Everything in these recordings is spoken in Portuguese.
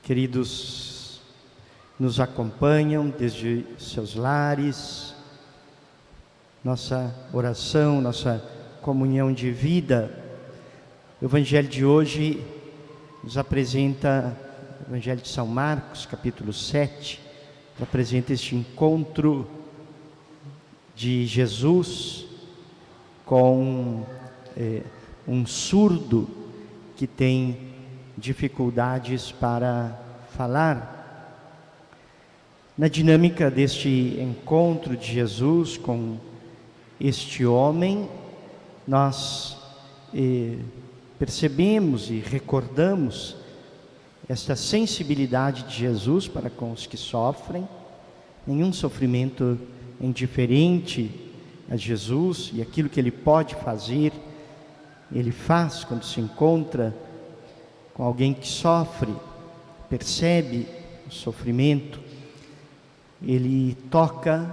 queridos nos acompanham desde seus lares, nossa oração, nossa comunhão de vida. O Evangelho de hoje nos apresenta, o Evangelho de São Marcos, capítulo 7, nos apresenta este encontro de Jesus com um surdo que tem dificuldades para falar. Na dinâmica deste encontro de Jesus com este homem, nós percebemos e recordamos esta sensibilidade de Jesus para com os que sofrem. Nenhum sofrimento é indiferente a Jesus, e aquilo que Ele pode fazer, Ele faz quando se encontra com alguém que sofre, percebe o sofrimento. Ele toca,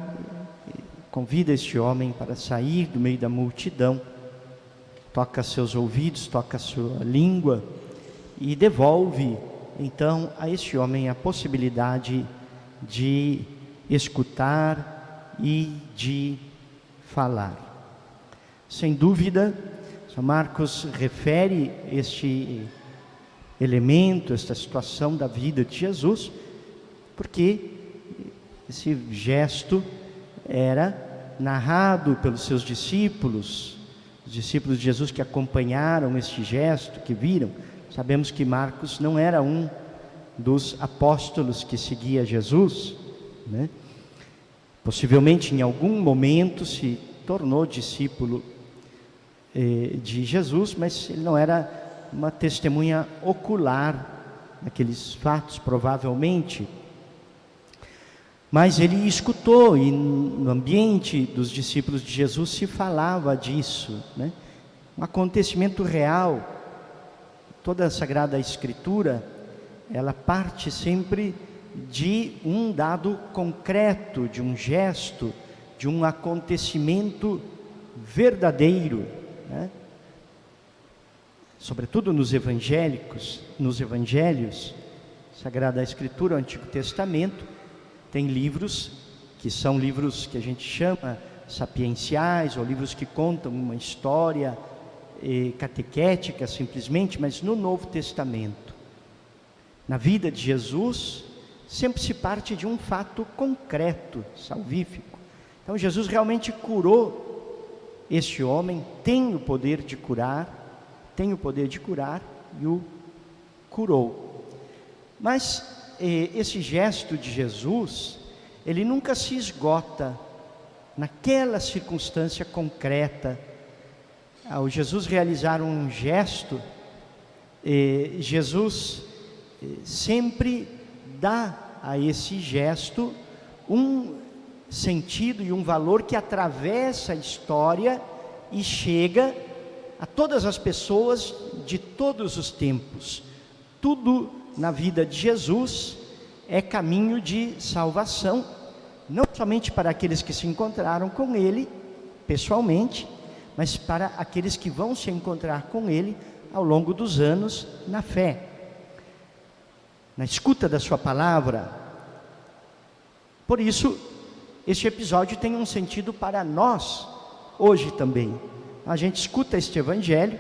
convida este homem para sair do meio da multidão, toca seus ouvidos, toca sua língua e devolve então a este homem a possibilidade de escutar e de falar. Sem dúvida, São Marcos refere este elemento, esta situação da vida de Jesus, porque esse gesto era narrado pelos seus discípulos, os discípulos de Jesus que acompanharam este gesto, que viram. Sabemos que Marcos não era um dos apóstolos que seguia Jesus, né? Possivelmente em algum momento se tornou discípulo de Jesus, mas ele não era uma testemunha ocular daqueles fatos, provavelmente. Mas ele escutou, e no ambiente dos discípulos de Jesus se falava disso, né? Um acontecimento real. Toda a Sagrada Escritura, ela parte sempre de um dado concreto, de um gesto, de um acontecimento verdadeiro, né? Sobretudo nos evangelhos, Sagrada Escritura, o Antigo Testamento, tem livros que são livros que a gente chama sapienciais, ou livros que contam uma história catequética simplesmente, mas no Novo Testamento, na vida de Jesus, sempre se parte de um fato concreto, salvífico. Então Jesus realmente curou este homem, tem o poder de curar, e o curou. Mas esse gesto de Jesus, ele nunca se esgota naquela circunstância concreta. Ao Jesus realizar um gesto, Jesus sempre dá a esse gesto um sentido e um valor que atravessa a história e chega a todas as pessoas de todos os tempos. Tudo na vida de Jesus é caminho de salvação, não somente para aqueles que se encontraram com Ele pessoalmente, mas para aqueles que vão se encontrar com Ele ao longo dos anos na fé, na escuta da sua palavra. Por isso, este episódio tem um sentido para nós hoje também. A gente escuta este Evangelho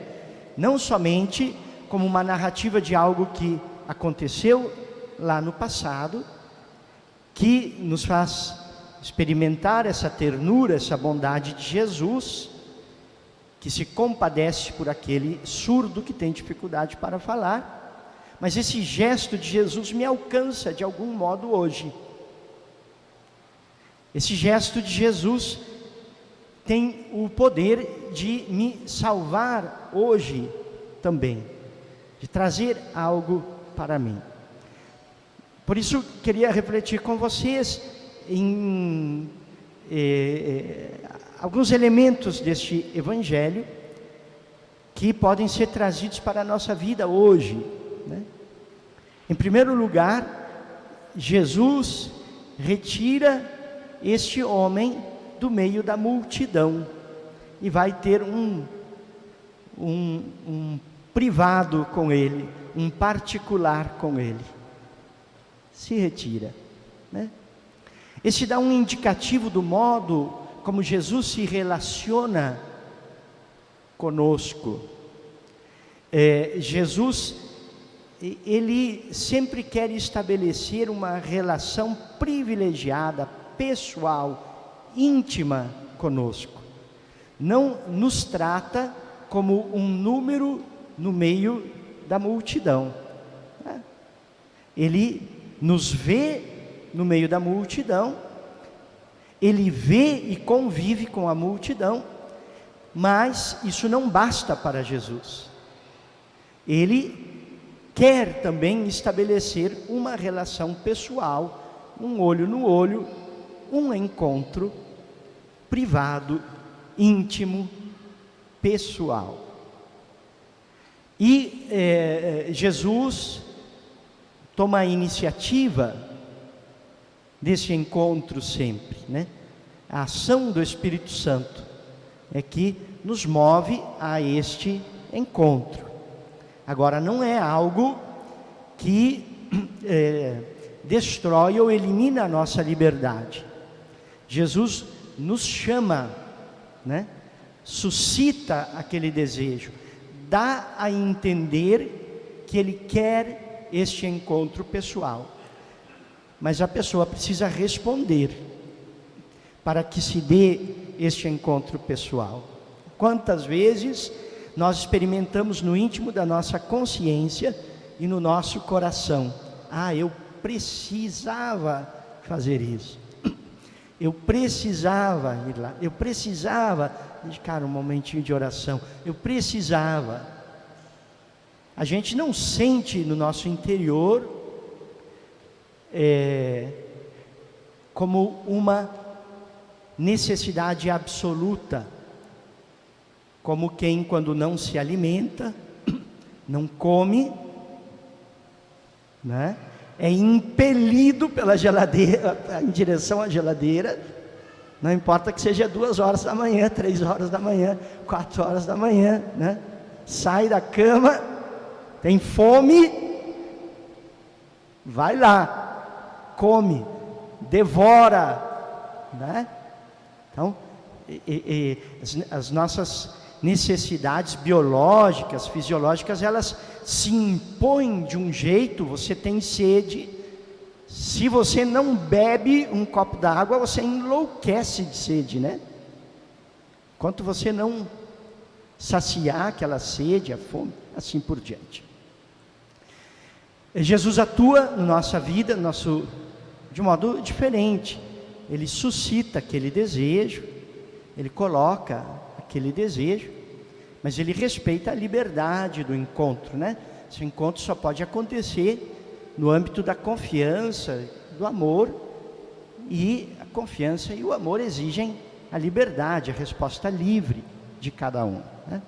não somente como uma narrativa de algo que aconteceu lá no passado, que nos faz experimentar essa ternura, essa bondade de Jesus, que se compadece por aquele surdo que tem dificuldade para falar, mas esse gesto de Jesus me alcança de algum modo hoje. Esse gesto de Jesus tem o poder de me salvar hoje também, de trazer algo para mim. Por isso, queria refletir com vocês em alguns elementos deste Evangelho que podem ser trazidos para a nossa vida hoje, né? Em primeiro lugar, Jesus retira este homem do meio da multidão e vai ter um privado com ele, um particular com ele. se retira, né? Esse dá um indicativo do modo como Jesus se relaciona conosco. Jesus, ele sempre quer estabelecer uma relação privilegiada, pessoal, íntima conosco. Não nos trata como um número no meio da multidão, né? Ele nos vê no meio da multidão, ele vê e convive com a multidão, mas isso não basta para Jesus. Ele quer também estabelecer uma relação pessoal, um olho no olho, um encontro privado, íntimo, pessoal. E Jesus toma a iniciativa desse encontro sempre, né? A ação do Espírito Santo é que nos move a este encontro. Agora, não é algo que destrói ou elimina a nossa liberdade. Jesus nos chama, né? Suscita aquele desejo, dá a entender que Ele quer este encontro pessoal. Mas a pessoa precisa responder para que se dê este encontro pessoal. Quantas vezes nós experimentamos no íntimo da nossa consciência e no nosso coração: eu precisava fazer isso, eu precisava ir lá, eu precisava dedicar um momentinho de oração, eu precisava. A gente não sente no nosso interior como uma necessidade absoluta, como quem, quando não se alimenta, não come, né, é impelido pela geladeira, em direção à geladeira, não importa que seja 2 horas da manhã, 3 horas da manhã, 4 horas da manhã, né? Sai da cama, tem fome, vai lá, come, devora, né? Então, as nossas necessidades biológicas, fisiológicas, elas se impõem de um jeito. Você tem sede, se você não bebe um copo d'água, você enlouquece de sede, né? Enquanto você não saciar aquela sede, a fome, assim por diante. Jesus atua na nossa vida, de modo diferente. Ele suscita aquele desejo, ele coloca aquele desejo, mas ele respeita a liberdade do encontro, né? Esse encontro só pode acontecer no âmbito da confiança, do amor, e a confiança e o amor exigem a liberdade, a resposta livre de cada um, né?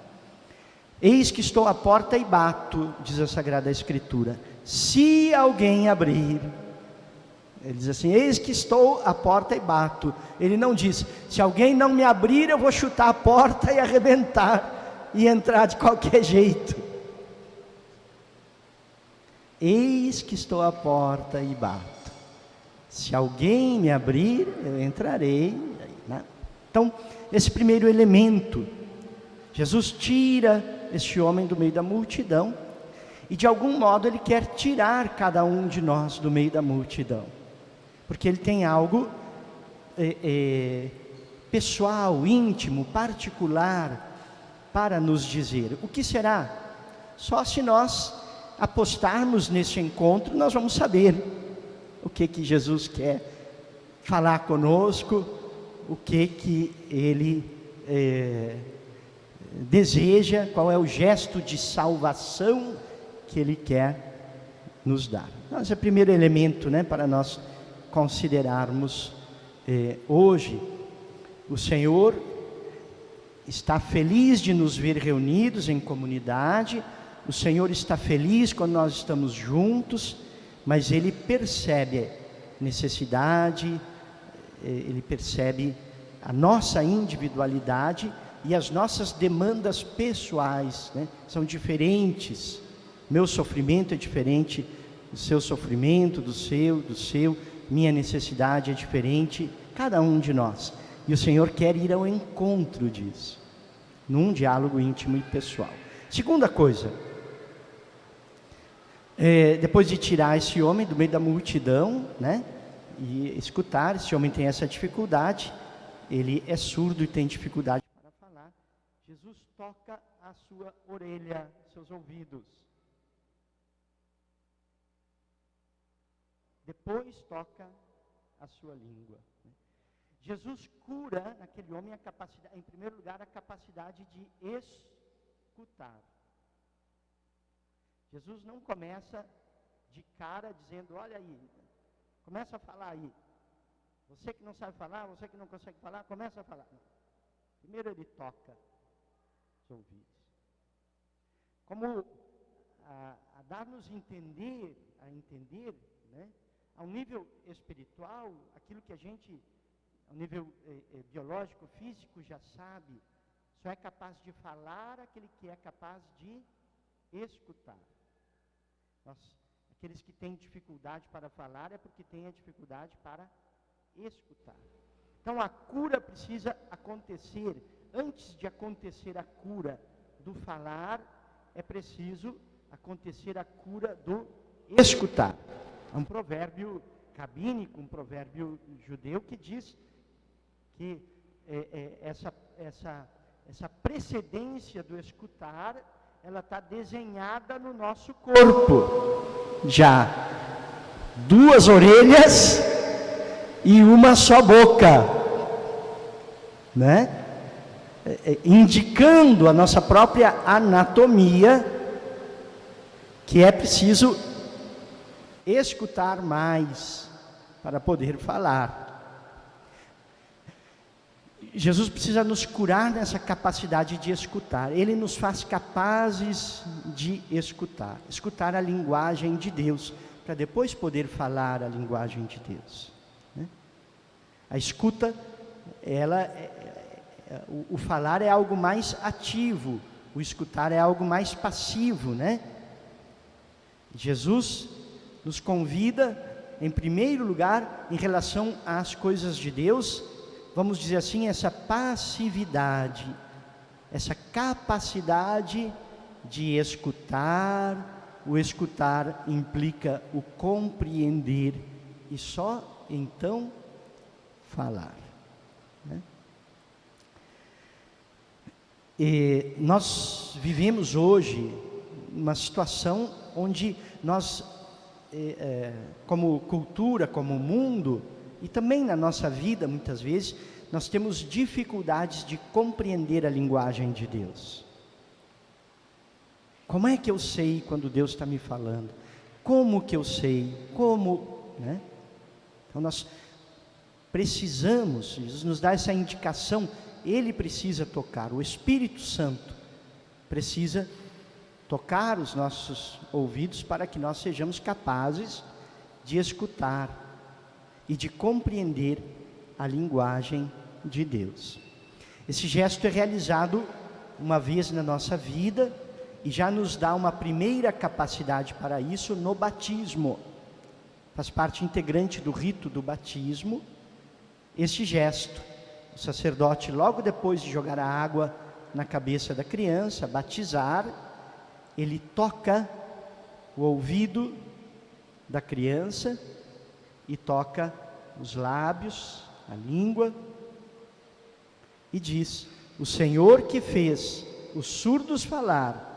Eis que estou à porta e bato, diz a Sagrada Escritura. Se alguém abrir, ele diz assim: eis que estou à porta e bato. Ele não diz: se alguém não me abrir, eu vou chutar a porta e arrebentar e entrar de qualquer jeito. Eis que estou à porta e bato. Se alguém me abrir, eu entrarei, né? Então, esse primeiro elemento, Jesus tira este homem do meio da multidão, e de algum modo ele quer tirar cada um de nós do meio da multidão, porque ele tem algo pessoal, íntimo, particular para nos dizer. O que será? Só se nós apostarmos nesse encontro, nós vamos saber o que Jesus quer falar conosco, o que Ele deseja, qual é o gesto de salvação que Ele quer nos dar. Então, esse é o primeiro elemento, né, para nós considerarmos hoje. O Senhor está feliz de nos ver reunidos em comunidade, o Senhor está feliz quando nós estamos juntos, mas Ele percebe necessidade, Ele percebe a nossa individualidade e as nossas demandas pessoais, né? São diferentes. Meu sofrimento é diferente o seu sofrimento, do seu, minha necessidade é diferente, cada um de nós. E o Senhor quer ir ao encontro disso, num diálogo íntimo e pessoal. Segunda coisa, depois de tirar esse homem do meio da multidão, né, e escutar, esse homem tem essa dificuldade, ele é surdo e tem dificuldade para falar. Jesus toca a sua orelha, seus ouvidos. Depois toca a sua língua. Jesus cura naquele homem a capacidade, em primeiro lugar, a capacidade de escutar. Jesus não começa de cara dizendo, olha aí, começa a falar aí. Você que não sabe falar, você que não consegue falar, começa a falar. Não. Primeiro ele toca os ouvidos. Como a dar-nos a entender, né, ao nível espiritual, aquilo que a gente, ao nível biológico, físico, já sabe, só é capaz de falar aquele que é capaz de escutar. Aqueles que têm dificuldade para falar é porque têm a dificuldade para escutar. Então a cura precisa acontecer. Antes de acontecer a cura do falar, é preciso acontecer a cura do escutar. É um provérbio rabínico, um provérbio judeu que diz que essa precedência do escutar, ela está desenhada no nosso corpo. Já 2 orelhas e uma só boca, né? Indicando a nossa própria anatomia que é preciso escutar mais para poder falar. Jesus precisa nos curar nessa capacidade de escutar. Ele nos faz capazes de escutar a linguagem de Deus, para depois poder falar a linguagem de Deus, né? A escuta, o falar é algo mais ativo, o escutar é algo mais passivo, né? Jesus nos convida, em primeiro lugar, em relação às coisas de Deus, vamos dizer assim, essa passividade, essa capacidade de escutar. O escutar implica o compreender e só então falar, né? E nós vivemos hoje uma situação onde nós, como cultura, como mundo, e também na nossa vida, muitas vezes, nós temos dificuldades de compreender a linguagem de Deus. Como é que eu sei quando Deus está me falando? Como que eu sei? Né? Então nós precisamos, Jesus nos dá essa indicação, Ele precisa tocar, o Espírito Santo precisa tocar os nossos ouvidos para que nós sejamos capazes de escutar e de compreender a linguagem de Deus. Esse gesto é realizado uma vez na nossa vida e já nos dá uma primeira capacidade para isso no batismo. Faz parte integrante do rito do batismo este gesto. O sacerdote, logo depois de jogar a água na cabeça da criança, batizar, ele toca o ouvido da criança e toca os lábios, a língua, e diz: o Senhor que fez os surdos falar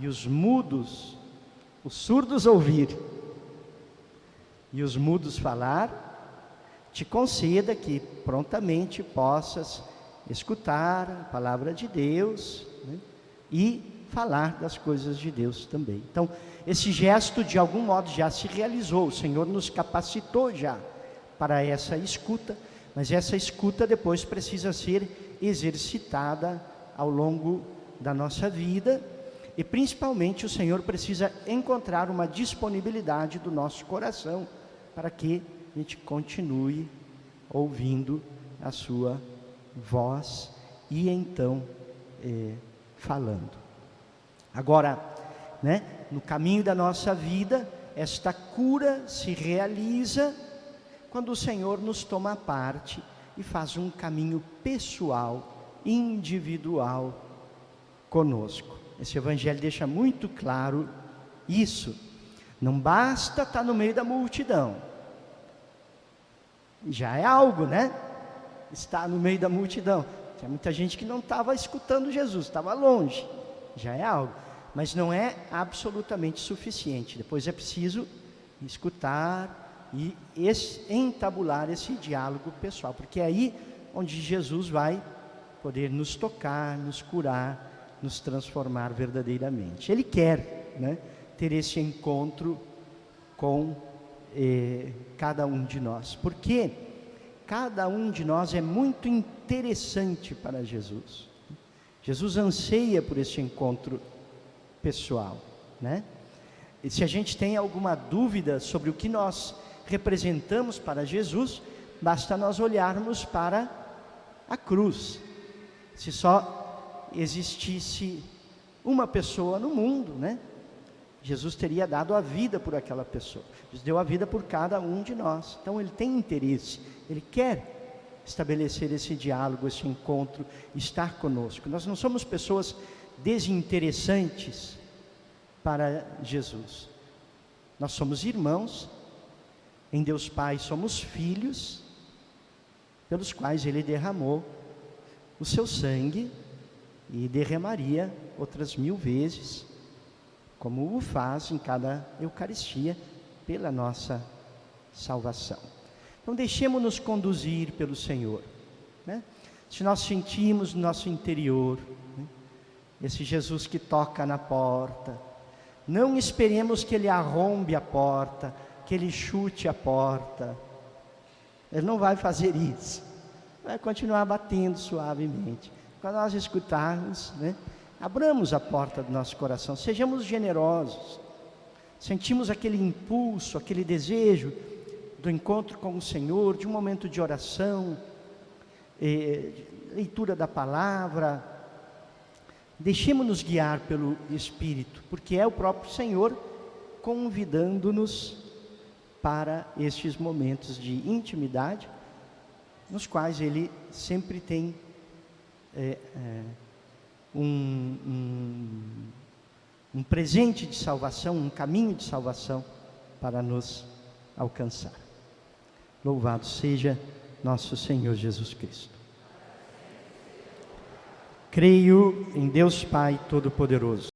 e os surdos ouvir e os mudos falar, te conceda que prontamente possas escutar a palavra de Deus, né, e falar das coisas de Deus também. Então, esse gesto de algum modo já se realizou, o Senhor nos capacitou já para essa escuta, mas essa escuta depois precisa ser exercitada ao longo da nossa vida, e principalmente o Senhor precisa encontrar uma disponibilidade do nosso coração para que a gente continue ouvindo a sua voz e então falando. Agora, né, no caminho da nossa vida, esta cura se realiza quando o Senhor nos toma a parte e faz um caminho pessoal, individual conosco. Esse evangelho deixa muito claro isso. Não basta estar no meio da multidão, já é algo, né? Estar no meio da multidão. Tinha muita gente que não estava escutando Jesus, estava longe, já é algo, mas não é absolutamente suficiente. Depois é preciso escutar e entabular esse diálogo pessoal, porque é aí onde Jesus vai poder nos tocar, nos curar, nos transformar verdadeiramente. Ele quer, né, ter esse encontro com cada um de nós, porque cada um de nós é muito interessante para Jesus. Jesus anseia por esse encontro pessoal, né? E se a gente tem alguma dúvida sobre o que nós representamos para Jesus, basta nós olharmos para a cruz. Se só existisse uma pessoa no mundo, né? Jesus teria dado a vida por aquela pessoa. Jesus deu a vida por cada um de nós. Então ele tem interesse, ele quer estabelecer esse diálogo, esse encontro, estar conosco. Nós não somos pessoas desinteressantes para Jesus. Nós somos irmãos, em Deus Pai somos filhos, pelos quais ele derramou o seu sangue e derramaria outras 1000 vezes, como o faz em cada Eucaristia, pela nossa salvação. Então deixemos-nos conduzir pelo Senhor, né? Se nós sentimos no nosso interior, né, esse Jesus que toca na porta, não esperemos que Ele arrombe a porta, que Ele chute a porta. Ele não vai fazer isso, vai continuar batendo suavemente. Quando nós escutarmos, né, abramos a porta do nosso coração, sejamos generosos. Sentimos aquele impulso, aquele desejo do encontro com o Senhor, de um momento de oração, leitura da palavra. Deixemos-nos guiar pelo Espírito, porque é o próprio Senhor convidando-nos para estes momentos de intimidade, nos quais Ele sempre tem um presente de salvação, um caminho de salvação para nos alcançar. Louvado seja nosso Senhor Jesus Cristo. Creio em Deus Pai Todo-Poderoso,